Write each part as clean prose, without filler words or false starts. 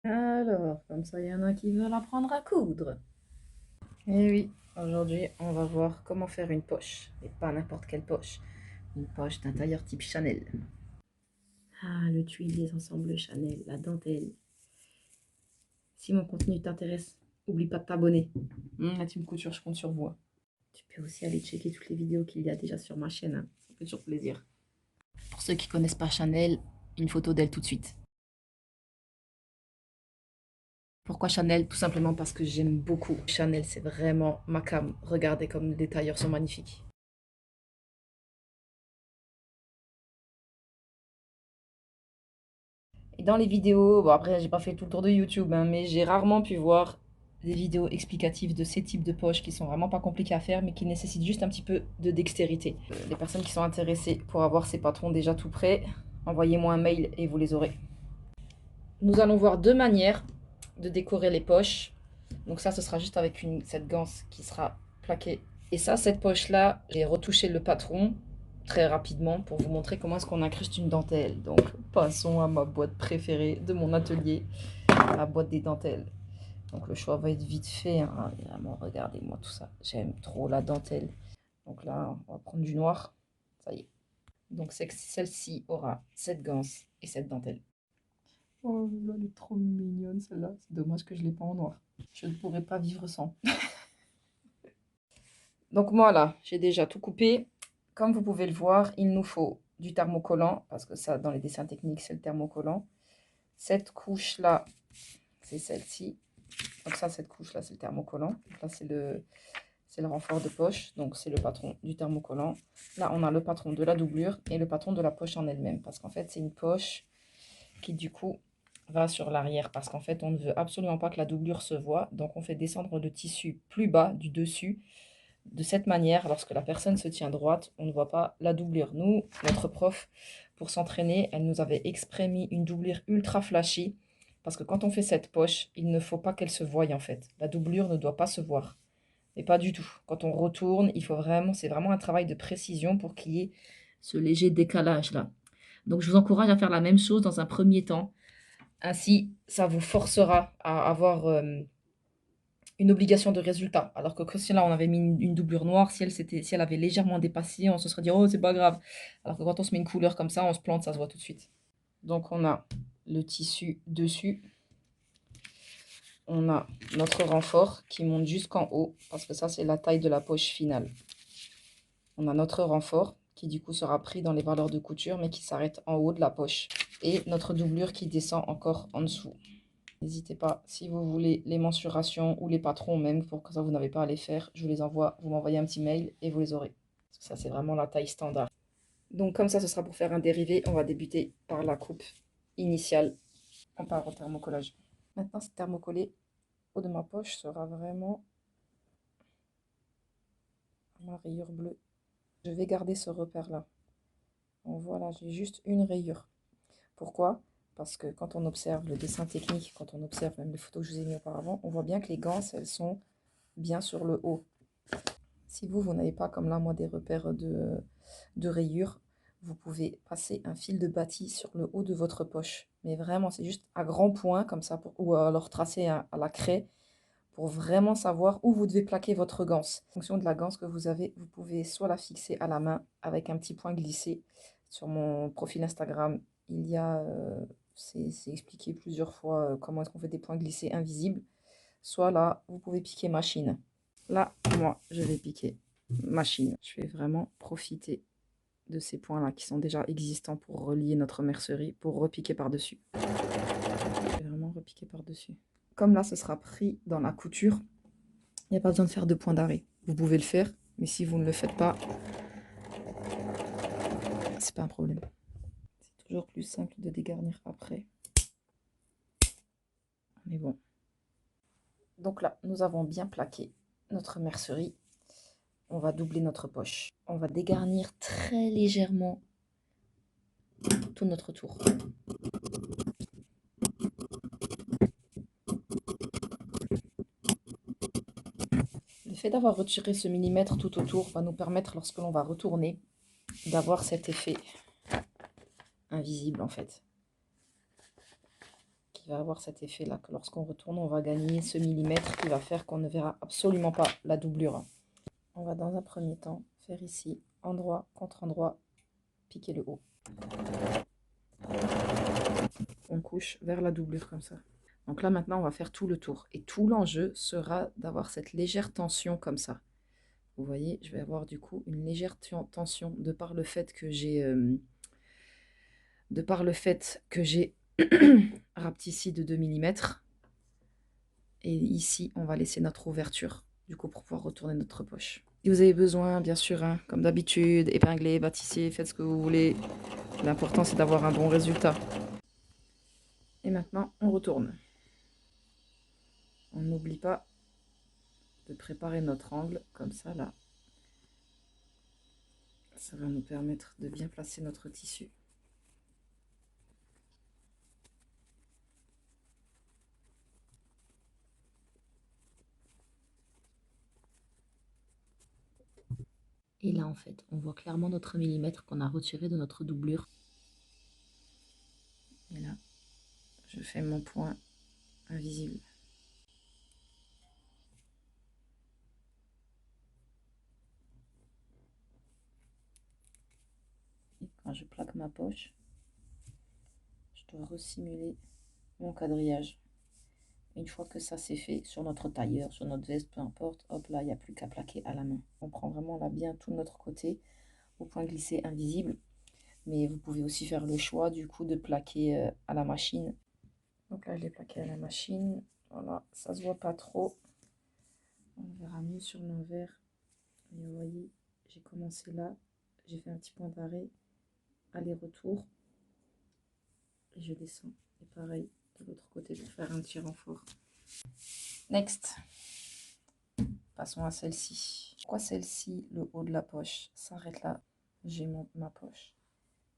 Alors, comme ça, il y en a qui veulent apprendre à coudre. Et oui, aujourd'hui, on va voir comment faire une poche. Et pas n'importe quelle poche. Une poche d'un tailleur type Chanel. Ah, le tuile des ensembles Chanel, la dentelle. Si mon contenu t'intéresse, oublie pas de t'abonner. La team couture, je compte sur vous. Tu peux aussi aller checker toutes les vidéos qu'il y a déjà sur ma chaîne. Ça fait toujours plaisir. Pour ceux qui connaissent pas Chanel, une photo d'elle tout de suite. Pourquoi Chanel? Tout simplement parce que j'aime beaucoup. Chanel, c'est vraiment ma came. Regardez comme les tailleurs sont magnifiques. Et dans les vidéos, bon après j'ai pas fait tout le tour de YouTube, hein, mais j'ai rarement pu voir des vidéos explicatives de ces types de poches qui sont vraiment pas compliquées à faire, mais qui nécessitent juste un petit peu de dextérité. Les personnes qui sont intéressées pour avoir ces patrons déjà tout prêts, envoyez-moi un mail et vous les aurez. Nous allons voir deux manières de décorer les poches. Donc ça, ce sera juste avec cette ganse qui sera plaquée. Et ça, cette poche-là, j'ai retouché le patron très rapidement pour vous montrer comment est-ce qu'on incruste une dentelle. Donc, passons à ma boîte préférée de mon atelier, la boîte des dentelles. Donc, le choix va être vite fait, hein. Vraiment, regardez-moi tout ça. J'aime trop la dentelle. Donc là, on va prendre du noir. Ça y est. Donc, celle-ci aura cette ganse et cette dentelle. Oh là, elle est trop mignonne celle-là. C'est dommage que je ne l'ai pas en noir. Je ne pourrais pas vivre sans. Donc voilà, j'ai déjà tout coupé. Comme vous pouvez le voir, il nous faut du thermocollant, parce que ça, dans les dessins techniques, c'est le thermocollant. Cette couche-là, c'est celle-ci. Donc ça, cette couche-là, c'est le thermocollant. Donc là, c'est le renfort de poche. Donc c'est le patron du thermocollant. Là, on a le patron de la doublure et le patron de la poche en elle-même. Parce qu'en fait, c'est une poche qui, du coup, va sur l'arrière. Parce qu'en fait, on ne veut absolument pas que la doublure se voie. Donc on fait descendre le tissu plus bas du dessus. De cette manière, lorsque la personne se tient droite, on ne voit pas la doublure. Nous, notre prof, pour s'entraîner, elle nous avait exprès mis une doublure ultra flashy, parce que quand on fait cette poche, il ne faut pas qu'elle se voie en fait. La doublure ne doit pas se voir. Mais pas du tout. Quand on retourne, il faut vraiment, c'est vraiment un travail de précision pour qu'il y ait ce léger décalage là. Donc je vous encourage à faire la même chose dans un premier temps. Ainsi, ça vous forcera à avoir une obligation de résultat. Alors que si là on avait mis une doublure noire, si elle avait légèrement dépassé, on se serait dit oh c'est pas grave. Alors que quand on se met une couleur comme ça, on se plante, ça se voit tout de suite. Donc on a le tissu dessus. On a notre renfort qui monte jusqu'en haut, parce que ça c'est la taille de la poche finale. On a notre renfort qui du coup sera pris dans les valeurs de couture, mais qui s'arrête en haut de la poche. Et notre doublure qui descend encore en dessous. N'hésitez pas, si vous voulez les mensurations ou les patrons même, pour que ça vous n'avez pas à les faire, je vous les envoie, vous m'envoyez un petit mail et vous les aurez. Parce que ça c'est vraiment la taille standard. Donc comme ça ce sera pour faire un dérivé, on va débuter par la coupe initiale. On part au thermocollage. Maintenant ce thermocollé haut de ma poche sera vraiment ma rayure bleue. Je vais garder ce repère là. Donc voilà, j'ai juste une rayure. Pourquoi? Parce que quand on observe le dessin technique, quand on observe même les photos que je vous ai mis auparavant, on voit bien que les ganses, elles sont bien sur le haut. Si vous n'avez pas, comme là, moi, des repères de rayures, vous pouvez passer un fil de bâti sur le haut de votre poche. Mais vraiment, c'est juste à grands points, comme ça, ou alors tracer à la craie, pour vraiment savoir où vous devez plaquer votre ganse. En fonction de la ganse que vous avez, vous pouvez soit la fixer à la main avec un petit point glissé. Sur mon profil Instagram, il y a, c'est expliqué plusieurs fois comment est-ce qu'on fait des points glissés invisibles. Soit là, vous pouvez piquer machine. Là, moi, je vais piquer machine. Je vais vraiment profiter de ces points-là qui sont déjà existants pour relier notre mercerie, pour repiquer par-dessus. Je vais vraiment repiquer par-dessus. Comme là, ce sera pris dans la couture, il n'y a pas besoin de faire de point d'arrêt. Vous pouvez le faire, mais si vous ne le faites pas, c'est pas un problème. C'est toujours plus simple de dégarnir après. Mais bon. Donc là, nous avons bien plaqué notre mercerie. On va doubler notre poche. On va dégarnir très légèrement tout notre tour. Le fait d'avoir retiré ce millimètre tout autour va nous permettre, lorsque l'on va retourner, d'avoir cet effet invisible en fait, qui qui va avoir cet effet-là, que lorsqu'on retourne, on va gagner ce millimètre qui va faire qu'on ne verra absolument pas la doublure. On va dans un premier temps faire ici, endroit contre endroit, piquer le haut. On couche vers la doublure comme ça. Donc là, maintenant, on va faire tout le tour. Et tout l'enjeu sera d'avoir cette légère tension comme ça. Vous voyez, je vais avoir du coup une légère tension de par le fait que j'ai rapetissi de 2 mm. Et ici, on va laisser notre ouverture, du coup, pour pouvoir retourner notre poche. Si vous avez besoin, bien sûr, hein, comme d'habitude, épingler, bâtissez, faites ce que vous voulez. L'important, c'est d'avoir un bon résultat. Et maintenant, on retourne. On n'oublie pas de préparer notre angle, comme ça, là. Ça va nous permettre de bien placer notre tissu. Et là, en fait, on voit clairement notre millimètre qu'on a retiré de notre doublure. Et là, je fais mon point invisible. Et quand je plaque ma poche, je dois resimuler mon quadrillage. Une fois que ça c'est fait, sur notre tailleur, sur notre veste, peu importe, hop là, il n'y a plus qu'à plaquer à la main. On prend vraiment là bien tout notre côté au point glissé invisible. Mais vous pouvez aussi faire le choix du coup de plaquer à la machine. Donc là, je l'ai plaqué à la machine. Voilà, ça se voit pas trop. On verra mieux sur l'envers. Mais vous voyez, j'ai commencé là. J'ai fait un petit point d'arrêt, aller-retour. Et je descends. Et pareil, de l'autre côté, pour faire un petit renfort. Next. Passons à celle-ci. Pourquoi celle-ci, le haut de la poche s'arrête là? J'ai ma poche.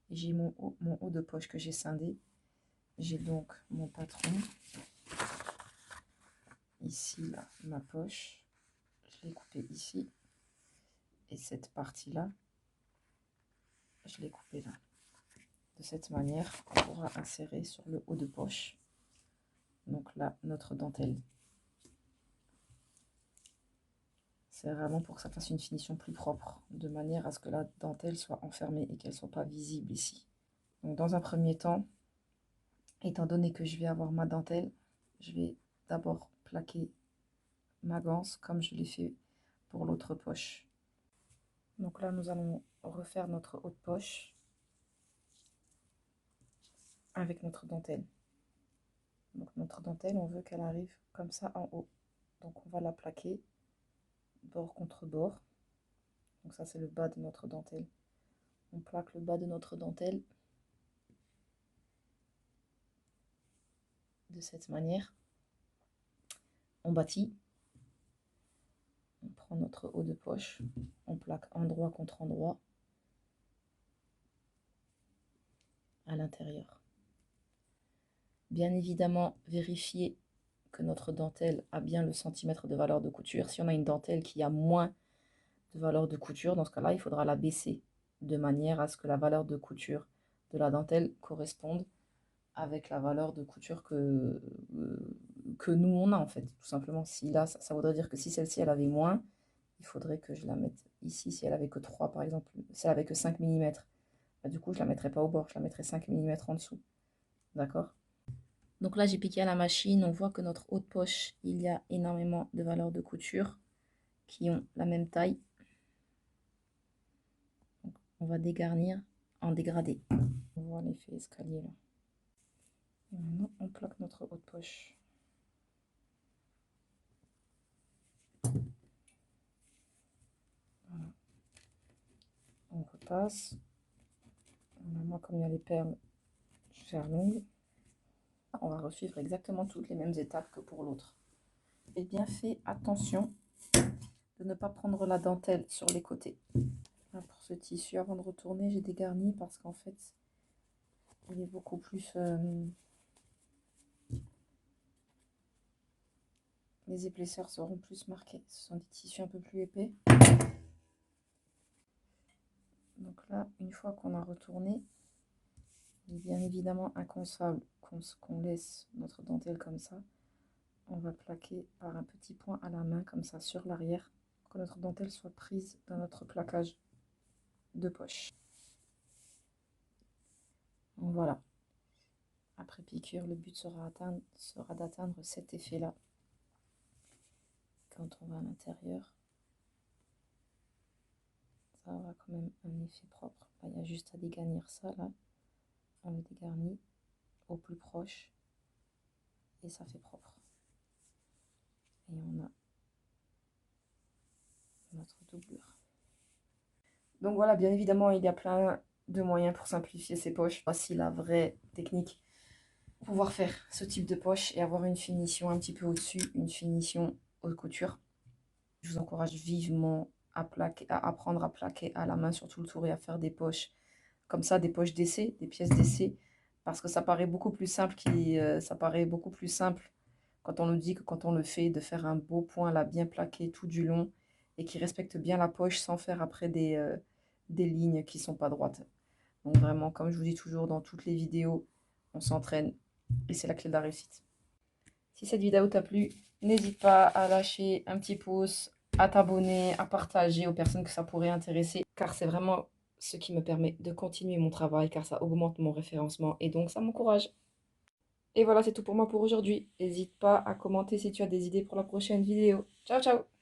Et j'ai mon haut de poche que j'ai scindé. J'ai donc mon patron. Ici, là, ma poche. Je l'ai coupé ici. Et cette partie-là, je l'ai coupée là. De cette manière, on pourra insérer sur le haut de poche. Donc là, notre dentelle. C'est vraiment pour que ça fasse une finition plus propre, de manière à ce que la dentelle soit enfermée et qu'elle ne soit pas visible ici. Donc dans un premier temps, étant donné que je vais avoir ma dentelle, je vais d'abord plaquer ma ganse comme je l'ai fait pour l'autre poche. Donc là, nous allons refaire notre haute poche avec notre dentelle. Donc notre dentelle, on veut qu'elle arrive comme ça en haut. Donc on va la plaquer bord contre bord. Donc ça, c'est le bas de notre dentelle. On plaque le bas de notre dentelle de cette manière. On bâtit. On prend notre haut de poche. On plaque endroit contre endroit à l'intérieur. Bien évidemment, vérifier que notre dentelle a bien le centimètre de valeur de couture. Si on a une dentelle qui a moins de valeur de couture, dans ce cas-là, il faudra la baisser de manière à ce que la valeur de couture de la dentelle corresponde avec la valeur de couture que nous on a en fait, tout simplement. Si là, ça voudrait dire que si celle-ci elle avait moins, il faudrait que je la mette ici. Si elle avait que 3 par exemple, si elle avait que 5 mm, bah, du coup je la mettrais pas au bord, je la mettrais 5 mm en dessous. D'accord? Donc là j'ai piqué à la machine, on voit que notre haute poche, il y a énormément de valeurs de couture qui ont la même taille. Donc, on va dégarnir en dégradé. On voit l'effet escalier là. Et maintenant on plaque notre haute poche. Voilà. On repasse. Voilà, moi comme il y a les perles, je vais faire l'ongle. On va resuivre exactement toutes les mêmes étapes que pour l'autre. Et bien fait attention de ne pas prendre la dentelle sur les côtés. Là, pour ce tissu, avant de retourner, j'ai dégarni parce qu'en fait, il est beaucoup plus... les épaisseurs seront plus marquées. Ce sont des tissus un peu plus épais. Donc là, une fois qu'on a retourné, Il est bien évidemment inconcevable qu'on laisse notre dentelle comme ça. On va plaquer par un petit point à la main comme ça sur l'arrière pour que notre dentelle soit prise dans notre plaquage de poche. Donc voilà. Après piqûre, le but sera d'atteindre cet effet-là. Quand on va à l'intérieur, ça aura quand même un effet propre. Là, il y a juste à dégarnir ça, là. On le dégarnit au plus proche et ça fait propre. Et on a notre doublure. Donc voilà, bien évidemment, il y a plein de moyens pour simplifier ces poches. Voici la vraie technique. Pouvoir faire ce type de poche et avoir une finition un petit peu au-dessus, une finition haute couture. Je vous encourage vivement à apprendre à plaquer à la main sur tout le tour et à faire des poches comme ça, des poches d'essai, des pièces d'essai, parce que ça paraît beaucoup plus simple quand on nous dit que quand on le fait, de faire un beau point là, bien plaqué tout du long et qui respecte bien la poche sans faire après des lignes qui sont pas droites. Donc vraiment, comme je vous dis toujours dans toutes les vidéos, on s'entraîne et c'est la clé de la réussite. Si cette vidéo t'a plu, n'hésite pas à lâcher un petit pouce, à t'abonner, à partager aux personnes que ça pourrait intéresser, car c'est vraiment ce qui me permet de continuer mon travail, car ça augmente mon référencement et donc ça m'encourage. Et voilà, c'est tout pour moi pour aujourd'hui. N'hésite pas à commenter si tu as des idées pour la prochaine vidéo. Ciao, ciao!